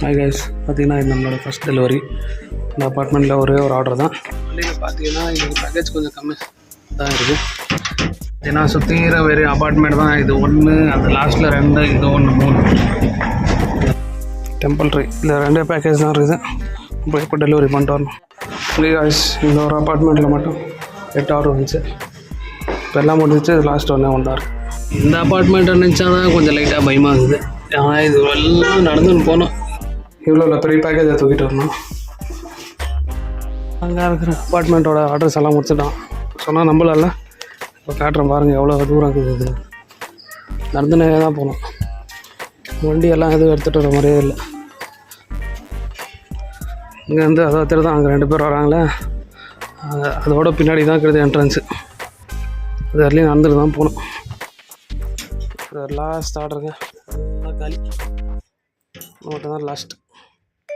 Hi guys, பார்த்தீங்கன்னா இது நம்மளோட ஃபஸ்ட் டெலிவரி. இந்த அப்பார்ட்மெண்ட்டில் ஒரே ஒரு ஆர்டர் தான். வண்டியில் பார்த்தீங்கன்னா இது பேக்கேஜ் கொஞ்சம் கம்மி தான் இருக்குது. ஏன்னா சுற்றிக்கிற வேறு அப்பார்ட்மெண்ட் தான். இது 1, அது லாஸ்ட்டில் 2, இது 1, 3. டெம்பிள் ட்ரீ இந்த 2 பேக்கேஜ் தான் இருக்குது. இப்போ டெலிவரி பண்ணிட்டு வரணும். கைஸ், இந்த ஒரு அப்பார்ட்மெண்ட்டில் மட்டும் 8 ஆர்டர் வந்துச்சு. இப்போ எல்லாம் முடிஞ்சிச்சு. இது லாஸ்ட் ஒன்று தான் இருக்குது. இந்த அப்பார்ட்மெண்ட்டை நினச்சா தான் கொஞ்சம் லைட்டாக பயமாக இருக்குது. ஆனால் இது எல்லாம் நடந்துன்னு போனோம். இவ்வளோ பெரிய பேக்கேஜை தூக்கிட்டு வரணும். அங்கே இருக்கிற அப்பார்ட்மெண்ட்டோட அட்ரஸ் எல்லாம் முடிச்சுட்டான். சொன்னால் நம்பலாம்ல. இப்போ காட்டுறேன் பாருங்கள் எவ்வளோ தூரம் இருக்குது. இது நடந்துனே தான் போகணும். வண்டியெல்லாம் எதுவும் எடுத்துகிட்டு வர மாதிரியே இல்லை. இங்கேருந்து அதை தான் அங்கே 2 பேர் வராங்களே, அதோட பின்னாடி தான் இருக்கிறது என்ட்ரன்ஸு. அது வரலையும் நடந்துட்டு தான் போகணும். லாஸ்ட் ஆர்டருங்க காலி மட்டும் தான் லாஸ்ட்.